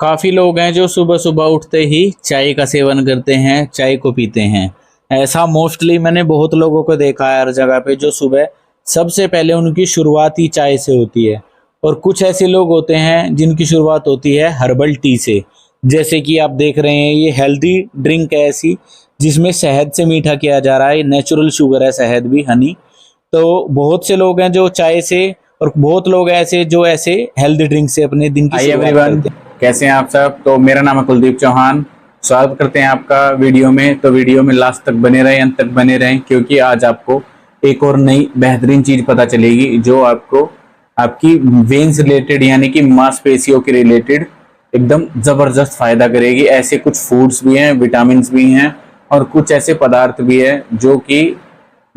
काफ़ी लोग हैं जो सुबह-सुबह उठते ही चाय का सेवन करते हैं, चाय को पीते हैं। ऐसा मोस्टली मैंने बहुत लोगों को देखा है हर जगह पे जो सुबह सबसे पहले उनकी शुरुआत ही चाय से होती है। और कुछ ऐसे लोग होते हैं जिनकी शुरुआत होती है हर्बल टी से। जैसे कि आप देख रहे हैं ये हेल्दी ड्रिंक है ऐसी जिसमें शहद से मीठा किया जा रहा है, नेचुरल शुगर है शहद भी हनी। तो बहुत से लोग हैं जो चाय से और बहुत लोग ऐसे जो ऐसे हेल्दी ड्रिंक से अपने दिन की हाय शुरुआत एवरीवन, करते हैं। कैसे हैं आप सब। तो मेरा नाम है कुलदीप चौहान। स्वागत करते हैं आपका वीडियो में। तो वीडियो में लास्ट तक बने रहें, अंत तक बने रहें, क्योंकि आज आपको एक और नई बेहतरीन चीज पता चलेगी जो आपको आपकी वेन्स रिलेटेड यानी कि मांसपेशियों के रिलेटेड एकदम जबरदस्त फायदा करेगी। ऐसे कुछ फूड्स भी हैं, विटामिन भी हैं और कुछ ऐसे पदार्थ भी है जो कि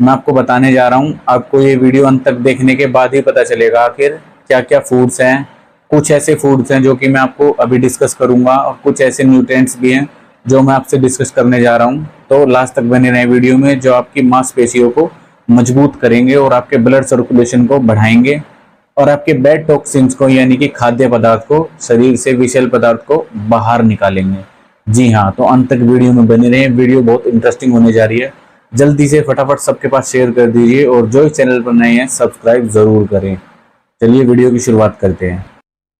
मैं आपको बताने जा रहा हूँ। आपको ये वीडियो अंत तक देखने के बाद ही पता चलेगा आखिर क्या क्या फूड्स हैं। कुछ ऐसे फूड्स हैं जो कि मैं आपको अभी डिस्कस करूंगा और कुछ ऐसे न्यूट्रिएंट्स भी हैं जो मैं आपसे डिस्कस करने जा रहा हूं। तो लास्ट तक बने रहे वीडियो में, जो आपकी मांसपेशियों को मजबूत करेंगे और आपके ब्लड सर्कुलेशन को बढ़ाएंगे और आपके बैड टॉक्सिन्स को यानी कि खाद्य पदार्थ को, शरीर से विषैल पदार्थ को बाहर निकालेंगे। जी हाँ, तो अंत तक वीडियो में बने रहे। वीडियो बहुत इंटरेस्टिंग होने जा रही है। जल्दी से फटाफट सबके पास शेयर कर दीजिए और जो इस चैनल पर नए हैं सब्सक्राइब जरूर करें। चलिए वीडियो की शुरुआत करते हैं।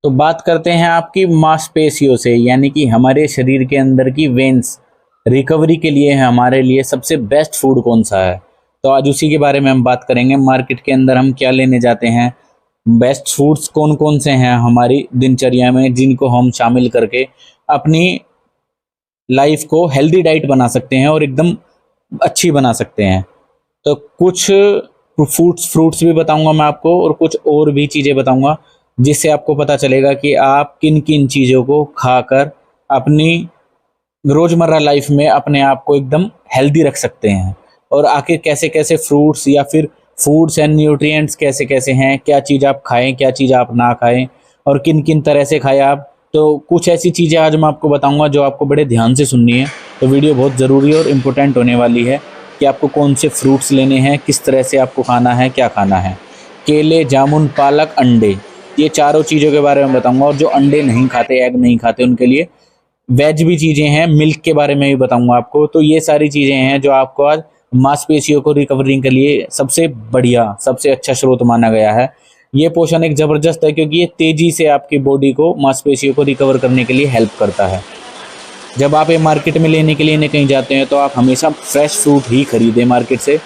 तो बात करते हैं आपकी मांसपेशियों से, यानी कि हमारे शरीर के अंदर की वेन्स रिकवरी के लिए है हमारे लिए सबसे बेस्ट फूड कौन सा है। तो आज उसी के बारे में हम बात करेंगे। मार्केट के अंदर हम क्या लेने जाते हैं, बेस्ट फूड्स कौन कौन से हैं हमारी दिनचर्या में जिनको हम शामिल करके अपनी लाइफ को हेल्दी डाइट बना सकते हैं और एकदम अच्छी बना सकते हैं। तो कुछ फ्रूट्स भी बताऊंगा मैं आपको और कुछ और भी चीज़ें बताऊंगा जिससे आपको पता चलेगा कि आप किन किन चीज़ों को खाकर अपनी रोज़मर्रा लाइफ में अपने आप को एकदम हेल्दी रख सकते हैं। और आखिर कैसे कैसे फ्रूट्स या फिर फूड्स एंड न्यूट्रिएंट्स कैसे कैसे हैं, क्या चीज़ आप खाएं, क्या चीज़ आप ना खाएं और किन किन तरह से खाएं आप। तो कुछ ऐसी चीज़ें आज मैं आपको बताऊंगा जो आपको बड़े ध्यान से सुननी है। तो वीडियो बहुत ज़रूरी और इम्पोर्टेंट होने वाली है कि आपको कौन से फ्रूट्स लेने हैं, किस तरह से आपको खाना है, क्या खाना है। केले, जामुन, पालक, अंडे, ये चारों चीज़ों के बारे में बताऊंगा। और जो अंडे नहीं खाते, एग नहीं खाते, उनके लिए वेज भी चीज़ें हैं, मिल्क के बारे में भी बताऊंगा आपको। तो ये सारी चीज़ें हैं जो आपको आज मांसपेशियों को रिकवरिंग के लिए सबसे बढ़िया, सबसे अच्छा स्रोत माना गया है। ये पोषण एक ज़बरदस्त है क्योंकि ये तेज़ी से आपकी बॉडी को, मांसपेशियों को रिकवर करने के लिए हेल्प करता है। जब आप ये मार्केट में लेने के लिए कहीं जाते हैं तो आप हमेशा फ्रेश फ्रूट ही खरीदें मार्केट से,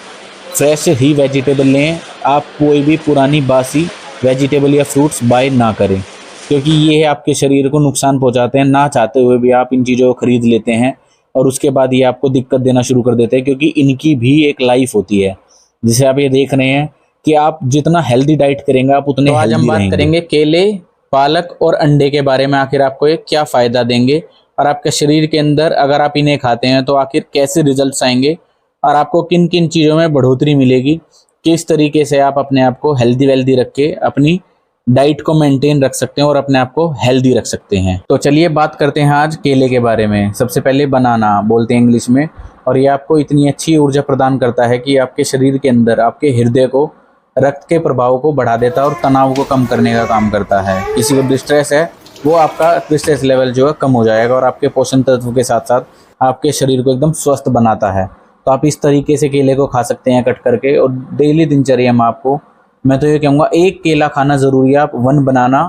फ्रेश ही वेजिटेबल लें। आप कोई भी पुरानी बासी वेजिटेबल या फ्रूट्स बाय ना करें, क्योंकि ये आपके शरीर को नुकसान पहुंचाते हैं। ना चाहते हुए भी आप इन चीज़ों को खरीद लेते हैं और उसके बाद ये आपको दिक्कत देना शुरू कर देते हैं, क्योंकि इनकी भी एक लाइफ होती है। जिसे आप ये देख रहे हैं कि आप जितना हेल्दी डाइट करेंगे आप उतने तो आज हम हेल्दी बात रहेंगे। करेंगे केले, पालक और अंडे के बारे में, आखिर आपको ये क्या फ़ायदा देंगे और आपके शरीर के अंदर अगर आप इन्हें खाते हैं तो आखिर कैसे रिजल्ट्स आएंगे और आपको किन किन चीज़ों में बढ़ोतरी मिलेगी, किस तरीके से आप अपने आप को हेल्दी वेल्दी रख के अपनी डाइट को मेंटेन रख सकते हैं और अपने आप को हेल्दी रख सकते हैं। तो चलिए बात करते हैं आज केले के बारे में। सबसे पहले बनाना बोलते हैं इंग्लिश में, और ये आपको इतनी अच्छी ऊर्जा प्रदान करता है कि आपके शरीर के अंदर, आपके हृदय को, रक्त के प्रभाव को बढ़ा देता है और तनाव को कम करने का काम करता है। किसी को डिस्ट्रेस है वो आपका डिस्ट्रेस लेवल जो है कम हो जाएगा और आपके पोषण तत्व के साथ साथ आपके शरीर को एकदम स्वस्थ बनाता है। तो आप इस तरीके से केले को खा सकते हैं कट करके। और डेली दिनचर्या में आपको मैं तो ये कहूँगा एक केला खाना ज़रूरी है। आप 1 बनाना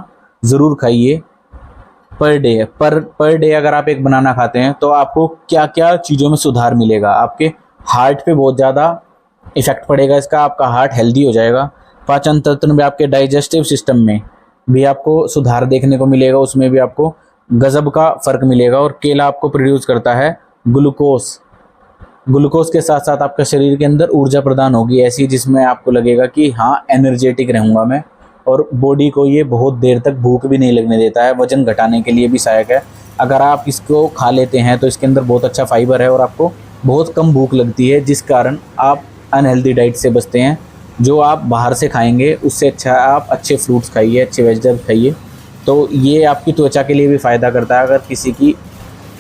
ज़रूर खाइए पर डे। पर डे अगर आप एक बनाना खाते हैं तो आपको क्या क्या चीज़ों में सुधार मिलेगा। आपके हार्ट पे बहुत ज़्यादा इफेक्ट पड़ेगा इसका, आपका हार्ट हेल्दी हो जाएगा। पाचन तंत्र में, आपके डाइजेस्टिव सिस्टम में भी आपको सुधार देखने को मिलेगा, उसमें भी आपको गजब का फ़र्क मिलेगा। और केला आपको प्रोड्यूस करता है ग्लूकोज के साथ साथ आपका शरीर के अंदर ऊर्जा प्रदान होगी ऐसी, जिसमें आपको लगेगा कि हाँ एनर्जेटिक रहूँगा मैं। और बॉडी को ये बहुत देर तक भूख भी नहीं लगने देता है, वजन घटाने के लिए भी सहायक है। अगर आप इसको खा लेते हैं तो इसके अंदर बहुत अच्छा फाइबर है और आपको बहुत कम भूख लगती है, जिस कारण आप अनहेल्दी डाइट से बचते हैं। जो आप बाहर से खाएंगे उससे अच्छा आप अच्छे फ्रूट्स खाइए, अच्छे वेजिटेबल्स खाइए। तो ये आपकी त्वचा के लिए भी फ़ायदा करता है। अगर किसी की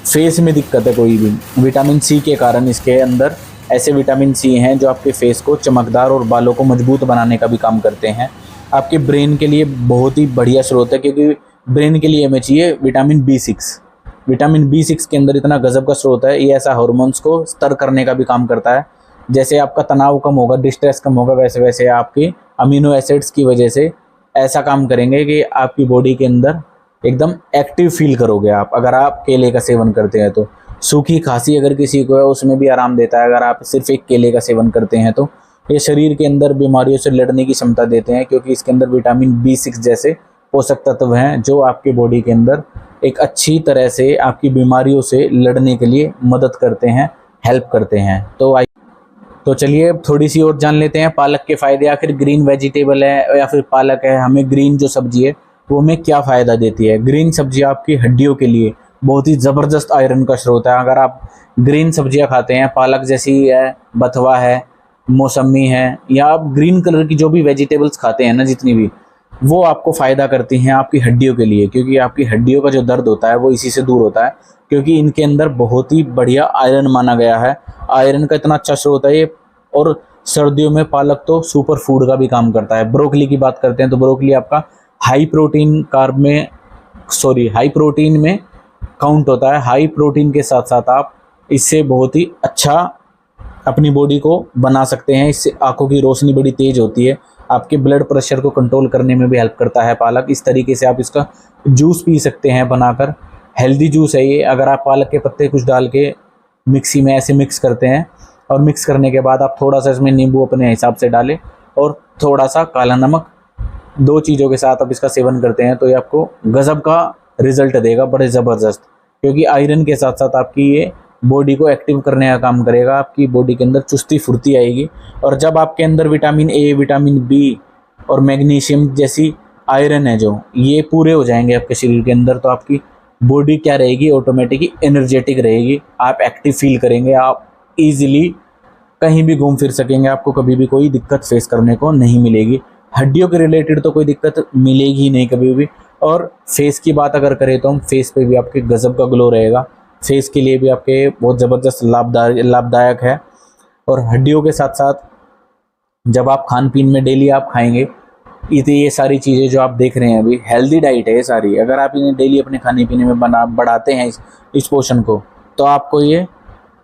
फेस में दिक्कत है कोई भी, विटामिन सी के कारण, इसके अंदर ऐसे विटामिन सी हैं जो आपके फेस को चमकदार और बालों को मजबूत बनाने का भी काम करते हैं। आपके ब्रेन के लिए बहुत ही बढ़िया स्रोत है, क्योंकि ब्रेन के लिए हमें चाहिए विटामिन B6। विटामिन B6 के अंदर इतना गजब का स्रोत है, ये ऐसा हार्मोन्स को स्तर करने का भी काम करता है। जैसे आपका तनाव कम होगा, डिस्ट्रेस कम होगा, वैसे वैसे आपकी अमीनो एसिड्स की वजह से ऐसा काम करेंगे कि आपकी बॉडी के अंदर एकदम एक्टिव फील करोगे आप, अगर आप केले का सेवन करते हैं तो। सूखी खांसी अगर किसी को है उसमें भी आराम देता है अगर आप सिर्फ एक केले का सेवन करते हैं तो। ये शरीर के अंदर बीमारियों से लड़ने की क्षमता देते हैं, क्योंकि इसके अंदर विटामिन B6 जैसे पोषक तत्व हैं जो आपकी बॉडी के अंदर एक अच्छी तरह से आपकी बीमारियों से लड़ने के लिए मदद करते हैं, हेल्प करते हैं। तो चलिए थोड़ी सी और जान लेते हैं पालक के फ़ायदे। आखिर ग्रीन वेजिटेबल है या फिर पालक है, हमें ग्रीन जो सब्जी है वो हमें क्या फ़ायदा देती है। ग्रीन सब्जी आपकी हड्डियों के लिए बहुत ही ज़बरदस्त आयरन का स्रोत है। अगर आप ग्रीन सब्जियां खाते हैं, पालक जैसी है, बथुआ है, मौसमी है, या आप ग्रीन कलर की जो भी वेजिटेबल्स खाते हैं ना जितनी भी, वो आपको फ़ायदा करती हैं आपकी हड्डियों के लिए, क्योंकि आपकी हड्डियों का जो दर्द होता है वो इसी से दूर होता है, क्योंकि इनके अंदर बहुत ही बढ़िया आयरन माना गया है। आयरन का इतना अच्छा स्रोत है ये। और सर्दियों में पालक तो सुपर फूड का भी काम करता है। ब्रोकली की बात करते हैं तो ब्रोकली आपका हाई प्रोटीन में काउंट होता है। हाई प्रोटीन के साथ साथ आप इससे बहुत ही अच्छा अपनी बॉडी को बना सकते हैं। इससे आंखों की रोशनी बड़ी तेज होती है, आपके ब्लड प्रेशर को कंट्रोल करने में भी हेल्प करता है पालक। इस तरीके से आप इसका जूस पी सकते हैं बनाकर, हेल्दी जूस है ये। अगर आप पालक के पत्ते कुछ डाल के मिक्सी में ऐसे मिक्स करते हैं और मिक्स करने के बाद आप थोड़ा सा इसमें नींबू अपने हिसाब से डालें और थोड़ा सा काला नमक, 2 चीज़ों के साथ आप इसका सेवन करते हैं तो ये आपको गजब का रिजल्ट देगा, बड़े ज़बरदस्त। क्योंकि आयरन के साथ साथ आपकी ये बॉडी को एक्टिव करने का काम करेगा, आपकी बॉडी के अंदर चुस्ती फुर्ती आएगी। और जब आपके अंदर विटामिन A, विटामिन B और मैग्नीशियम जैसी आयरन है जो ये पूरे हो जाएंगे आपके शरीर के अंदर, तो आपकी बॉडी क्या रहेगी, ऑटोमेटिकली एनर्जेटिक रहेगी। आप एक्टिव फील करेंगे, आप ईजिली कहीं भी घूम फिर सकेंगे, आपको कभी भी कोई दिक्कत फेस करने को नहीं मिलेगी। हड्डियों के रिलेटेड तो कोई दिक्कत मिलेगी ही नहीं कभी भी। और फेस की बात अगर करें तो हम फेस पे भी आपके गजब का ग्लो रहेगा, फेस के लिए भी आपके बहुत ज़बरदस्त लाभदायक है। और हड्डियों के साथ साथ जब आप खान पीन में डेली आप खाएंगे ये सारी चीज़ें जो आप देख रहे हैं अभी, हेल्दी डाइट है ये सारी, अगर आप इन्हें डेली अपने खाने पीने में बढ़ाते हैं इस पोर्शन को, तो आपको ये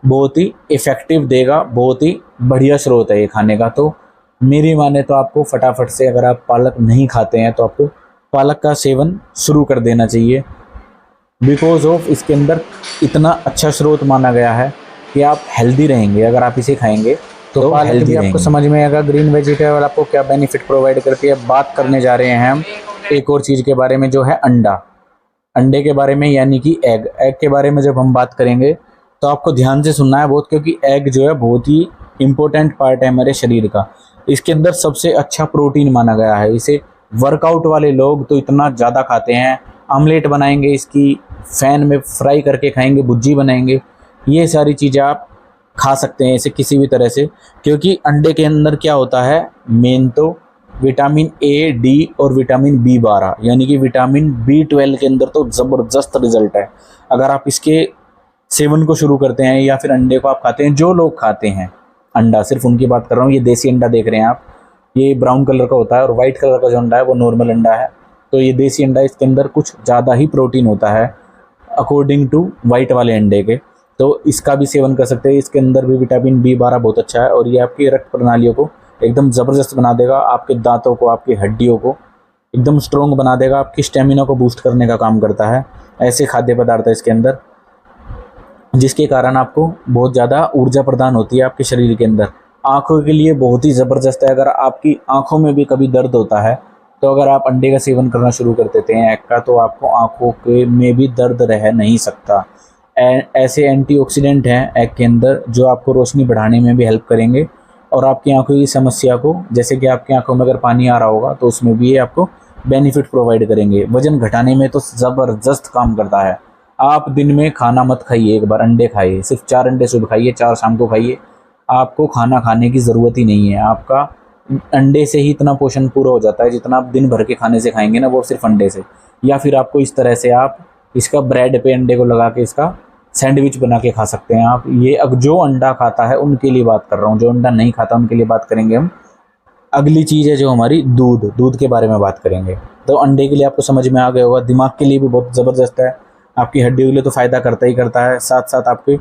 बहुत ही इफ़ेक्टिव देगा, बहुत ही बढ़िया स्रोत है ये खाने का। तो मेरी माने तो आपको फटाफट से, अगर आप पालक नहीं खाते हैं तो आपको पालक का सेवन शुरू कर देना चाहिए, बिकॉज ऑफ इसके अंदर इतना अच्छा स्रोत माना गया है कि आप हेल्दी रहेंगे अगर आप इसे खाएंगे तो पालक भी आपको समझ में आएगा। ग्रीन वेजिटेबल आपको क्या बेनिफिट प्रोवाइड करती है। बात करने जा रहे हैं हम एक और चीज़ के बारे में जो है अंडे के बारे में, यानी कि एग के बारे में जब हम बात करेंगे तो आपको ध्यान से सुनना है बहुत, क्योंकि एग जो है बहुत ही इम्पोर्टेंट पार्ट है हमारे शरीर का। इसके अंदर सबसे अच्छा प्रोटीन माना गया है। इसे वर्कआउट वाले लोग तो इतना ज़्यादा खाते हैं, आमलेट बनाएंगे इसकी, फैन में फ्राई करके खाएंगे, भुर्जी बनाएंगे, ये सारी चीज़ें आप खा सकते हैं इसे किसी भी तरह से। क्योंकि अंडे के अंदर क्या होता है, मेन तो विटामिन A, D और विटामिन B12 यानी कि विटामिन B12 के अंदर तो ज़बरदस्त रिजल्ट है। अगर आप इसके सेवन को शुरू करते हैं या फिर अंडे को आप खाते हैं, जो लोग खाते हैं अंडा, सिर्फ उनकी बात कर रहा हूँ। ये देसी अंडा देख रहे हैं आप, ये ब्राउन कलर का होता है, और वाइट कलर का जो अंडा है वो नॉर्मल अंडा है। तो ये देसी अंडा, इसके अंदर कुछ ज़्यादा ही प्रोटीन होता है अकॉर्डिंग टू वाइट वाले अंडे के, तो इसका भी सेवन कर सकते हैं। इसके अंदर भी विटामिन B12 बहुत अच्छा है और ये आपकी रक्त प्रणालियों को एकदम ज़बरदस्त बना देगा, आपके दांतों को, आपकी हड्डियों को एकदम स्ट्रॉन्ग बना देगा, आपकी स्टेमिना को बूस्ट करने का काम करता है। ऐसे खाद्य पदार्थ है इसके अंदर जिसके कारण आपको बहुत ज़्यादा ऊर्जा प्रदान होती है आपके शरीर के अंदर। आँखों के लिए बहुत ही ज़बरदस्त है। अगर आपकी आँखों में भी कभी दर्द होता है तो अगर आप अंडे का सेवन करना शुरू कर देते हैं एग का, तो आपको आँखों के में भी दर्द रह नहीं सकता। ऐसे एंटीऑक्सीडेंट हैं एग के अंदर जो आपको रोशनी बढ़ाने में भी हेल्प करेंगे और आपकी आंखों की समस्या को, जैसे कि आपकी आंखों में अगर पानी आ रहा होगा तो उसमें भी ये आपको बेनिफिट प्रोवाइड करेंगे। वजन घटाने में तो ज़बरदस्त काम करता है। आप दिन में खाना मत खाइए, एक बार अंडे खाइए, सिर्फ 4 अंडे सुबह खाइए, 4 शाम को खाइए। आपको खाना खाने की ज़रूरत ही नहीं है, आपका अंडे से ही इतना पोषण पूरा हो जाता है जितना आप दिन भर के खाने से खाएंगे ना, वो सिर्फ अंडे से। या फिर आपको इस तरह से आप इसका ब्रेड पे अंडे को लगा के इसका सैंडविच बना के खा सकते हैं आप। ये अब जो अंडा खाता है उनके लिए बात कर रहा हूँ, जो अंडा नहीं खाता उनके लिए बात करेंगे हम। अगली चीज़ है जो हमारी दूध के बारे में बात करेंगे। तो अंडे के लिए आपको समझ में आ गया होगा, दिमाग के लिए भी बहुत ज़बरदस्त है, आपकी हड्डियों के लिए तो फ़ायदा करता ही करता है, साथ साथ आपके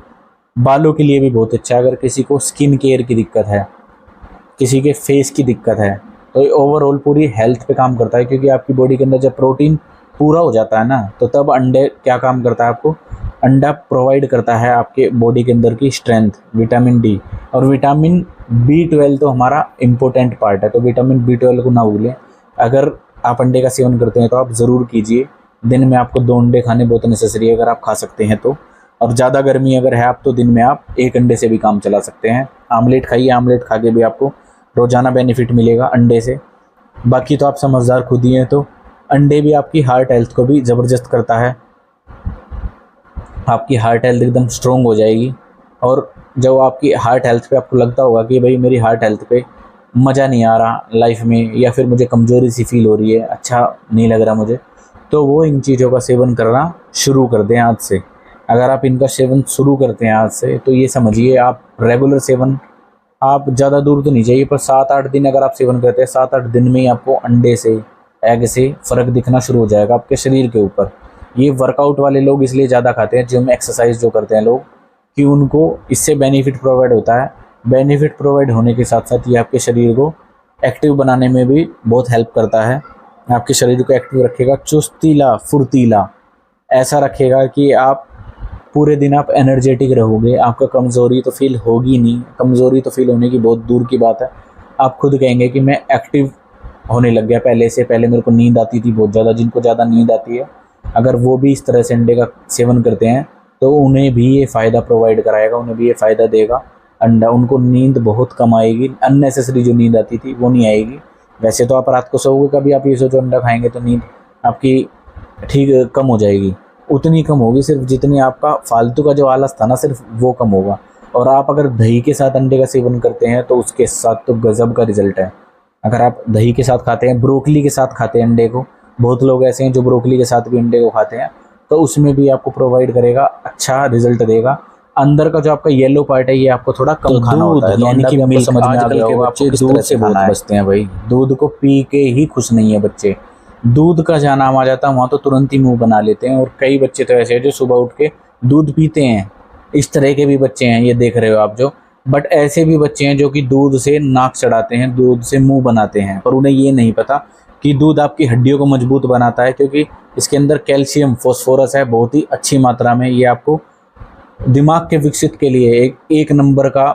बालों के लिए भी बहुत अच्छा है। अगर किसी को स्किन केयर की दिक्कत है, किसी के फेस की दिक्कत है, तो ये ओवरऑल पूरी हेल्थ पे काम करता है, क्योंकि आपकी बॉडी के अंदर जब प्रोटीन पूरा हो जाता है ना, तो तब अंडे क्या काम करता है, आपको अंडा प्रोवाइड करता है आपके बॉडी के अंदर की स्ट्रेंथ, विटामिन डी और विटामिन B12 तो हमारा इम्पोर्टेंट पार्ट है। तो विटामिन B12 को ना भूलें। अगर आप अंडे का सेवन करते हैं तो आप ज़रूर कीजिए। दिन में आपको 2 अंडे खाने बहुत नेसेसरी है, अगर आप खा सकते हैं तो। और ज़्यादा गर्मी अगर है आप, तो दिन में आप 1 अंडे से भी काम चला सकते हैं। आमलेट खाइए, आमलेट खा के भी आपको रोज़ाना बेनिफिट मिलेगा अंडे से। बाकी तो आप समझदार खुद ही हैं, तो अंडे भी आपकी हार्ट हेल्थ को भी ज़बरदस्त करता है। आपकी हार्ट हेल्थ एकदम स्ट्रॉन्ग हो जाएगी। और जब आपकी हार्ट हेल्थ पे आपको लगता होगा कि भाई मेरी हार्ट हेल्थ पे मज़ा नहीं आ रहा लाइफ में, या फिर मुझे कमज़ोरी सी फील हो रही है, अच्छा नहीं लग रहा मुझे, तो वो इन चीज़ों का सेवन करना शुरू कर दें आज से। अगर आप इनका सेवन शुरू करते हैं आज से, तो ये समझिए आप रेगुलर सेवन, आप ज़्यादा दूर तो नहीं चाहिए, पर 7-8 दिन अगर आप सेवन करते हैं, 7-8 दिन में ही आपको अंडे से, एग से फ़र्क दिखना शुरू हो जाएगा आपके शरीर के ऊपर। ये वर्कआउट वाले लोग इसलिए ज़्यादा खाते हैं, जिम एक्सरसाइज जो करते हैं लोग, कि उनको इससे बेनिफिट प्रोवाइड होता है। बेनिफिट प्रोवाइड होने के साथ साथ ये आपके शरीर को एक्टिव बनाने में भी बहुत हेल्प करता है। आपके शरीर को एक्टिव रखेगा, चुस्तीला फुर्तीला ऐसा रखेगा कि आप पूरे दिन आप एनर्जेटिक रहोगे। आपका कमज़ोरी तो फील होगी नहीं, कमज़ोरी तो फील होने की बहुत दूर की बात है। आप खुद कहेंगे कि मैं एक्टिव होने लग गया पहले से। पहले मेरे को नींद आती थी बहुत ज़्यादा, जिनको ज़्यादा नींद आती है, अगर वो भी इस तरह से अंडे का सेवन करते हैं तो उन्हें भी ये फ़ायदा प्रोवाइड कराएगा, उन्हें भी ये फ़ायदा देगा अंडा। उनको नींद बहुत कम आएगी, अननेसेसरी जो नींद आती थी वो नहीं आएगी। वैसे तो आप रात को सोओगे, कभी आप ये सोचो अंडा खाएंगे तो नींद आपकी ठीक कम हो जाएगी, उतनी कम होगी सिर्फ जितनी आपका फालतू का जो आलस था ना, सिर्फ वो कम होगा। और आप अगर दही के साथ अंडे का सेवन करते हैं तो उसके साथ तो गज़ब का रिजल्ट है। अगर आप दही के साथ खाते हैं, ब्रोकली के साथ खाते हैं अंडे को, बहुत लोग ऐसे हैं जो ब्रोकली के साथ भी अंडे को खाते हैं, तो उसमें भी आपको प्रोवाइड करेगा, अच्छा रिजल्ट देगा। अंदर का जो आपका येलो पार्ट है ये आपको थोड़ा कम खाना होता है, यानी कि मिल्क। समझ में आ गया होगा आपको किस तरह से बहुत बचते हैं भाई, दूध को पी के ही खुश नहीं है बच्चे। दूध का जहाँ नाम आ जाता है वहाँ तो तुरंत ही मुंह बना लेते हैं। और कई बच्चे तो ऐसे हैं जो सुबह उठ के दूध पीते हैं, इस तरह के भी बच्चे हैं, ये देख रहे हो आप जो। बट ऐसे भी बच्चे हैं जो कि दूध से नाक चढ़ाते हैं, दूध से मुंह बनाते हैं, पर उन्हें ये नहीं पता कि दूध आपकी हड्डियों को मजबूत बनाता है, क्योंकि इसके अंदर कैल्शियम फॉस्फोरस है बहुत ही अच्छी मात्रा में। ये आपको दिमाग के विकसित के लिए एक नंबर का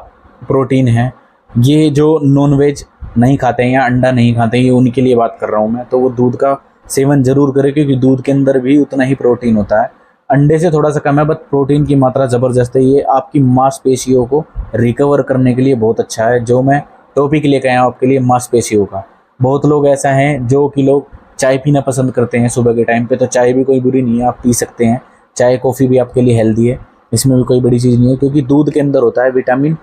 प्रोटीन है। ये जो नॉनवेज नहीं खाते हैं या अंडा नहीं खाते हैं, ये उनके लिए बात कर रहा हूँ मैं, तो वो दूध का सेवन ज़रूर करें, क्योंकि दूध के अंदर भी उतना ही प्रोटीन होता है। अंडे से थोड़ा सा कम है, बट प्रोटीन की मात्रा ज़बरदस्त है। ये आपकी मांसपेशियों को रिकवर करने के लिए बहुत अच्छा है। जो मैं टॉपिक लेकर आया हूँ आपके लिए, मांसपेशियों का। बहुत लोग ऐसा हैं जो कि लोग चाय पीना पसंद करते हैं सुबह के टाइम पे, तो चाय भी कोई बुरी नहीं है, आप पी सकते हैं। चाय कॉफ़ी भी आपके लिए हेल्दी है, इसमें भी कोई बड़ी चीज़ नहीं है, क्योंकि दूध के अंदर होता है vitamin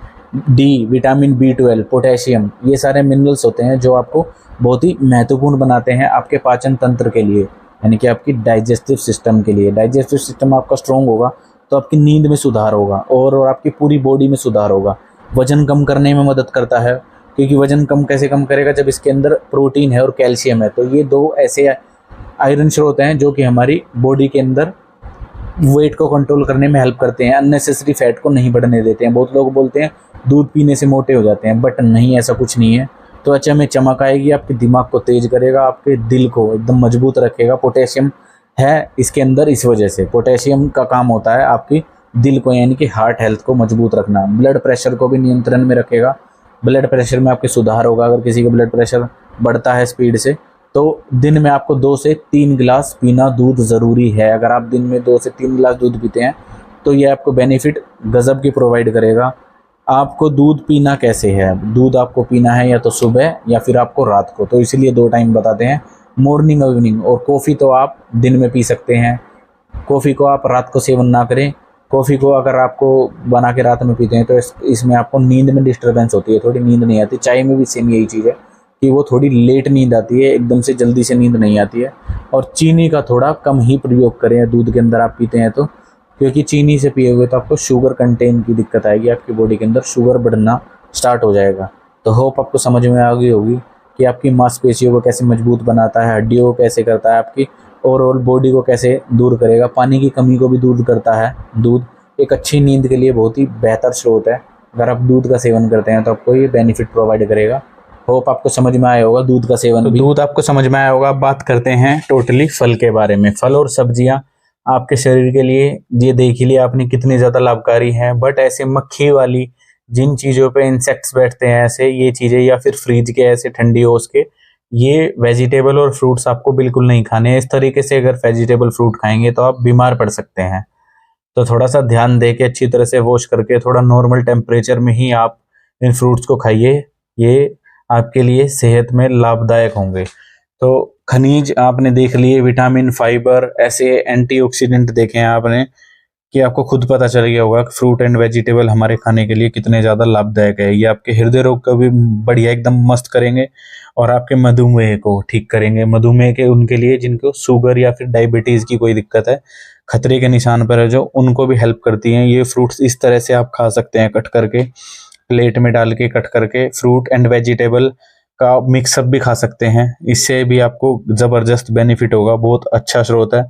D, vitamin B12, potassium, ये सारे मिनरल्स होते हैं जो आपको बहुत ही महत्वपूर्ण बनाते हैं आपके पाचन तंत्र के लिए, यानी कि आपकी डाइजेस्टिव सिस्टम के लिए। डाइजेस्टिव सिस्टम आपका स्ट्रॉन्ग होगा तो आपकी नींद में सुधार होगा और आपकी पूरी बॉडी में सुधार होगा। वज़न कम करने में मदद करता है, क्योंकि वज़न कम कैसे कम करेगा, जब इसके अंदर प्रोटीन है और कैल्शियम है। तो ये दो ऐसे आयरन स्रोत हैं जो कि हमारी बॉडी के अंदर वेट को कंट्रोल करने में हेल्प करते हैं, अननेसेसरी फैट को नहीं बढ़ने देते हैं। बहुत लोग बोलते हैं दूध पीने से मोटे हो जाते हैं, बट नहीं, ऐसा कुछ नहीं है। तो अच्छा में चमक आएगी, आपके दिमाग को तेज करेगा, आपके दिल को एकदम मजबूत रखेगा। पोटेशियम है इसके अंदर, इस वजह से पोटेशियम का काम होता है आपकी दिल को, यानी कि हार्ट हेल्थ को मजबूत रखना। ब्लड प्रेशर को भी नियंत्रण में रखेगा, ब्लड प्रेशर में आपके सुधार होगा। अगर किसी का ब्लड प्रेशर बढ़ता है स्पीड से, तो दिन में आपको 2 से 3 गिलास पीना दूध ज़रूरी है। अगर आप दिन में 2 से 3 गिलास दूध पीते हैं तो ये आपको बेनिफिट गज़ब की प्रोवाइड करेगा। आपको दूध पीना कैसे है, दूध आपको पीना है या तो सुबह या फिर आपको रात को, तो इसलिए 2 टाइम बताते हैं, मॉर्निंग और इवनिंग। और कॉफ़ी तो आप दिन में पी सकते हैं, कॉफ़ी को आप रात को सेवन ना करें। कॉफ़ी को अगर आपको बना के रात में पीते हैं तो इसमें आपको नींद में डिस्टर्बेंस होती है, थोड़ी नींद नहीं आती। चाय में भी सेम यही चीज़ है कि वो थोड़ी लेट नींद आती है, एकदम से जल्दी से नींद नहीं आती है। और चीनी का थोड़ा कम ही प्रयोग करें दूध के अंदर आप पीते हैं तो, क्योंकि चीनी से पिए हुए तो आपको शुगर कंटेंट की दिक्कत आएगी, आपकी बॉडी के अंदर शुगर बढ़ना स्टार्ट हो जाएगा। तो होप आपको समझ में आ गई होगी। कि आपकी मांसपेशियों को कैसे मजबूत बनाता है, हड्डियों को कैसे करता है, आपकी ओवरऑल बॉडी को कैसे दूर करेगा, पानी की कमी को भी दूर करता है। दूध एक अच्छी नींद के लिए बहुत ही बेहतर स्रोत है। अगर आप दूध का सेवन करते हैं तो आपको ये बेनिफिट प्रोवाइड करेगा। होप आपको समझ में आया होगा दूध का सेवन भी। दूध आपको समझ में आया होगा। अब बात करते हैं टोटली फल के बारे में। फल और सब्जियां आपके शरीर के लिए, ये देख ही लिया आपने कितनी ज़्यादा लाभकारी हैं, बट ऐसे मक्खी वाली जिन चीज़ों पे इंसेक्ट्स बैठते हैं ऐसे ये चीज़ें, या फिर फ्रिज के ऐसे ठंडी ओस के, ये वेजिटेबल और फ्रूट्स आपको बिल्कुल नहीं खाने। इस तरीके से अगर वेजिटेबल फ्रूट खाएंगे तो आप बीमार पड़ सकते हैं। तो थोड़ा सा ध्यान दे के अच्छी तरह से वॉश करके थोड़ा नॉर्मल टेम्परेचर में ही आप इन फ्रूट्स को खाइए, ये आपके लिए सेहत में लाभदायक होंगे। तो खनिज आपने देख लिए, विटामिन, फाइबर, ऐसे एंटीऑक्सीडेंट देखे हैं आपने कि आपको खुद पता चल गया होगा कि फ्रूट एंड वेजिटेबल हमारे खाने के लिए कितने ज़्यादा लाभदायक है। ये आपके हृदय रोग को भी बढ़िया एकदम मस्त करेंगे और आपके मधुमेह को ठीक करेंगे। मधुमेह के उनके लिए जिनको शुगर या फिर डायबिटीज़ की कोई दिक्कत है, खतरे के निशान पर है जो, उनको भी हेल्प करती हैं ये फ्रूट्स। इस तरह से आप खा सकते हैं, कट करके प्लेट में डाल के, कट करके फ्रूट एंड वेजिटेबल का मिक्सअप भी खा सकते हैं। इससे भी आपको ज़बरदस्त बेनिफिट होगा। बहुत अच्छा स्रोत है,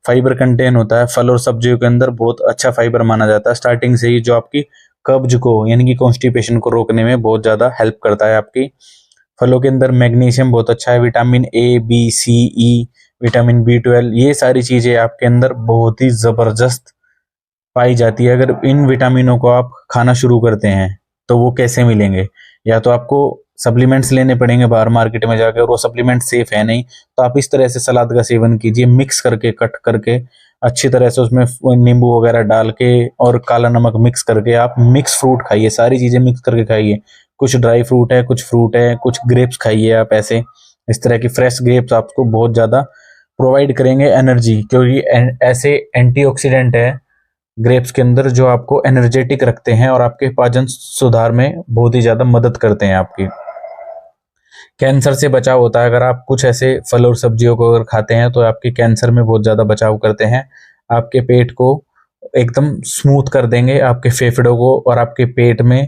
फाइबर कंटेन होता है फल और सब्जियों के अंदर, बहुत अच्छा फाइबर माना जाता है स्टार्टिंग से ही, जो आपकी कब्ज को यानी कि कॉन्स्टिपेशन को रोकने में बहुत ज़्यादा हेल्प करता है आपकी। फलों के अंदर मैग्नीशियम बहुत अच्छा है, vitamin A, B, C, E, vitamin B12, ये सारी चीज़ें आपके अंदर बहुत ही ज़बरदस्त पाई जाती है। अगर इन विटामिनों को आप खाना शुरू करते हैं तो वो कैसे मिलेंगे? या तो आपको सप्लीमेंट्स लेने पड़ेंगे बाहर मार्केट में जाकर, और वो सप्लीमेंट सेफ है नहीं, तो आप इस तरह से सलाद का सेवन कीजिए, मिक्स करके, कट करके अच्छी तरह से उसमें नींबू वगैरह डाल के और काला नमक मिक्स करके आप मिक्स फ्रूट खाइए, सारी चीज़ें मिक्स करके खाइए। कुछ ड्राई फ्रूट है, कुछ फ्रूट है, कुछ ग्रेप्स खाइए आप। ऐसे इस तरह की फ्रेश ग्रेप्स आपको बहुत ज़्यादा प्रोवाइड करेंगे एनर्जी, क्योंकि ऐसे एंटीऑक्सीडेंट है ग्रेप्स के अंदर जो आपको एनर्जेटिक रखते हैं और आपके पाचन सुधार में बहुत ही ज़्यादा मदद करते हैं आपकी। कैंसर से बचाव होता है अगर आप कुछ ऐसे फल और सब्जियों को अगर खाते हैं, तो आपके कैंसर में बहुत ज़्यादा बचाव करते हैं। आपके पेट को एकदम स्मूथ कर देंगे, आपके फेफड़ों को, और आपके पेट में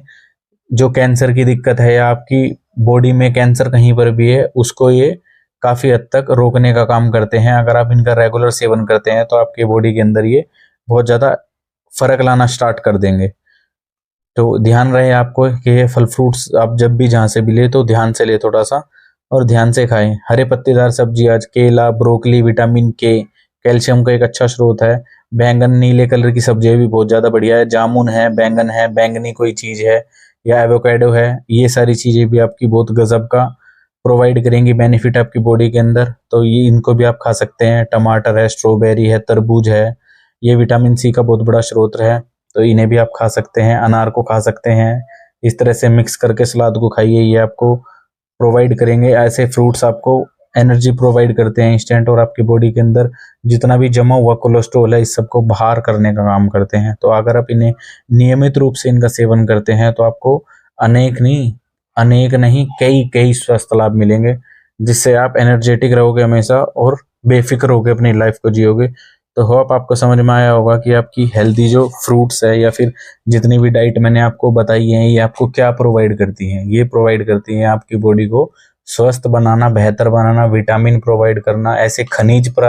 जो कैंसर की दिक्कत है या आपकी बॉडी में कैंसर कहीं पर भी है, उसको ये काफ़ी हद तक रोकने का काम करते हैं। अगर आप इनका रेगुलर सेवन करते हैं तो आपके बॉडी के अंदर ये बहुत ज़्यादा फ़र्क लाना स्टार्ट कर देंगे। तो ध्यान रहे आपको कि ये फल फ्रूट्स आप जब भी जहाँ से भी ले तो ध्यान से ले थोड़ा सा, और ध्यान से खाएं। हरे पत्तेदार सब्जी, आज केला, ब्रोकली, विटामिन के, कैल्शियम का एक अच्छा स्रोत है। बैंगन, नीले कलर की सब्जी भी बहुत ज़्यादा बढ़िया है। जामुन है, बैंगन है, बैंगनी कोई चीज़ है, या एवोकेडो है, ये सारी चीज़ें भी आपकी बहुत गजब का प्रोवाइड करेंगी बेनिफिट आपकी बॉडी के अंदर। तो ये इनको भी आप खा सकते हैं। टमाटर है, स्ट्रॉबेरी है, तरबूज है, ये विटामिन सी का बहुत बड़ा स्रोत है, तो इन्हें भी आप खा सकते हैं। अनार को खा सकते हैं। इस तरह से मिक्स करके सलाद को खाइए, ये आपको प्रोवाइड करेंगे। ऐसे फ्रूट्स आपको एनर्जी प्रोवाइड करते हैं इंस्टेंट, और आपकी बॉडी के अंदर जितना भी जमा हुआ कोलेस्ट्रॉल है इस सबको बाहर करने का काम करते हैं। तो अगर आप इन्हें नियमित रूप से इनका सेवन करते हैं तो आपको अनेक नहीं कई कई स्वास्थ्य लाभ मिलेंगे, जिससे आप एनर्जेटिक रहोगे हमेशा और बेफिक्र होकर अपनी लाइफ को जियोगे। तो होप आपको समझ में आया होगा कि आपकी हेल्दी जो फ्रूट्स है या फिर जितनी भी डाइट मैंने आपको बताई है, ये आपको क्या प्रोवाइड करती हैं। ये प्रोवाइड करती हैं आपकी बॉडी को स्वस्थ बनाना, बेहतर बनाना, विटामिन प्रोवाइड करना, ऐसे खनिज पर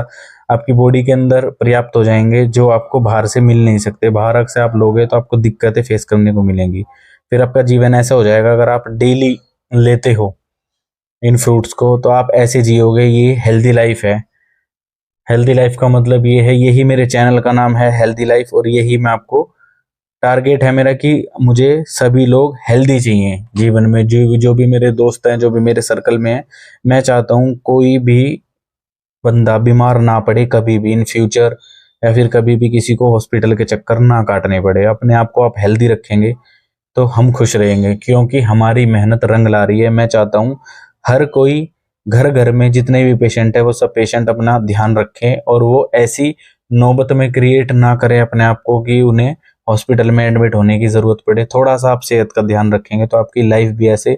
आपकी बॉडी के अंदर पर्याप्त हो जाएंगे जो आपको बाहर से मिल नहीं सकते। बाहर से आप लोगे तो आपको दिक्कतें फेस करने को मिलेंगी। फिर आपका जीवन ऐसा हो जाएगा, अगर आप डेली लेते हो इन फ्रूट्स को तो आप ऐसे जियोगे। ये हेल्दी लाइफ है। हेल्दी लाइफ का मतलब ये है, यही मेरे चैनल का नाम है हेल्दी लाइफ, और यही मैं आपको टारगेट है मेरा कि मुझे सभी लोग हेल्दी चाहिए जीवन में। जो भी मेरे दोस्त हैं, जो भी मेरे सर्कल में है, मैं चाहता हूँ कोई भी बंदा बीमार ना पड़े कभी भी इन फ्यूचर, या फिर कभी भी किसी को हॉस्पिटल के चक्कर ना काटने पड़े। अपने आप को आप हेल्दी रखेंगे तो हम खुश रहेंगे, क्योंकि हमारी मेहनत रंग ला रही है। मैं चाहता हूँ हर कोई घर घर में जितने भी पेशेंट है वो सब पेशेंट अपना ध्यान रखें, और वो ऐसी नौबत में क्रिएट ना करें अपने आप को कि उन्हें हॉस्पिटल में एडमिट होने की ज़रूरत पड़े। थोड़ा सा आप सेहत का ध्यान रखेंगे तो आपकी लाइफ भी ऐसे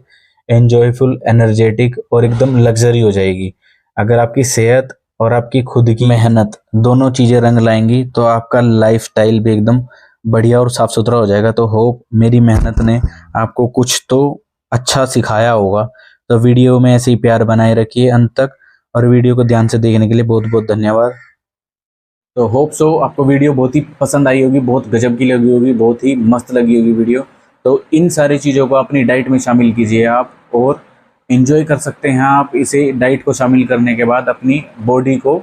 एन्जॉयफुल, एनर्जेटिक और एकदम लग्जरी हो जाएगी। अगर आपकी सेहत और आपकी खुद की मेहनत दोनों चीज़ें रंग लाएंगी तो आपका लाइफ स्टाइल भी एकदम बढ़िया और साफ़ सुथरा हो जाएगा। तो होप मेरी मेहनत ने आपको कुछ तो अच्छा सिखाया होगा। तो वीडियो में ऐसे ही प्यार बनाए रखिए अंत तक, और वीडियो को ध्यान से देखने के लिए बहुत बहुत धन्यवाद। तो होप सो आपको वीडियो बहुत ही पसंद आई होगी, बहुत गजब की लगी होगी, बहुत ही मस्त लगी होगी वीडियो। तो इन सारी चीज़ों को अपनी डाइट में शामिल कीजिए आप, और इन्जॉय कर सकते हैं आप इसे। डाइट को शामिल करने के बाद अपनी बॉडी को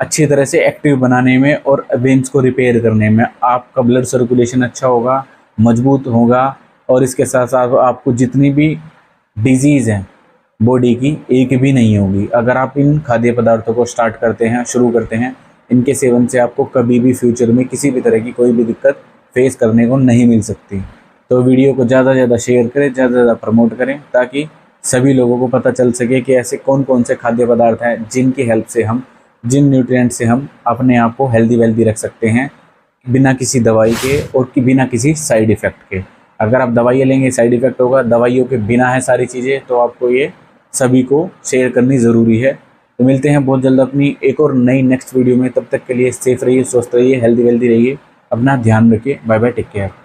अच्छी तरह से एक्टिव बनाने में और वेन्स को रिपेयर करने में आपका ब्लड सर्कुलेशन अच्छा होगा, मजबूत होगा, और इसके साथ साथ आपको जितनी भी डिजीज़ हैं बॉडी की एक भी नहीं होगी। अगर आप इन खाद्य पदार्थों को स्टार्ट करते हैं, शुरू करते हैं, इनके सेवन से आपको कभी भी फ्यूचर में किसी भी तरह की कोई भी दिक्कत फेस करने को नहीं मिल सकती। तो वीडियो को ज़्यादा से ज़्यादा शेयर करें, ज़्यादा से ज़्यादा प्रमोट करें, ताकि सभी लोगों को पता चल सके कि ऐसे कौन कौन से खाद्य पदार्थ हैं जिनकी हेल्प से हम, जिन न्यूट्रिएंट से हम अपने आप को हेल्दी वेल्दी रख सकते हैं बिना किसी दवाई के और बिना किसी साइड इफ़ेक्ट के। अगर आप दवाइयाँ लेंगे साइड इफ़ेक्ट होगा, दवाइयों के बिना है सारी चीज़ें, तो आपको ये सभी को शेयर करनी ज़रूरी है। तो मिलते हैं बहुत जल्द अपनी एक और नई नेक्स्ट वीडियो में। तब तक के लिए सेफ रहिए, स्वस्थ रहिए, हेल्दी वेल्दी रहिए, अपना ध्यान रखिए। Bye bye, take care.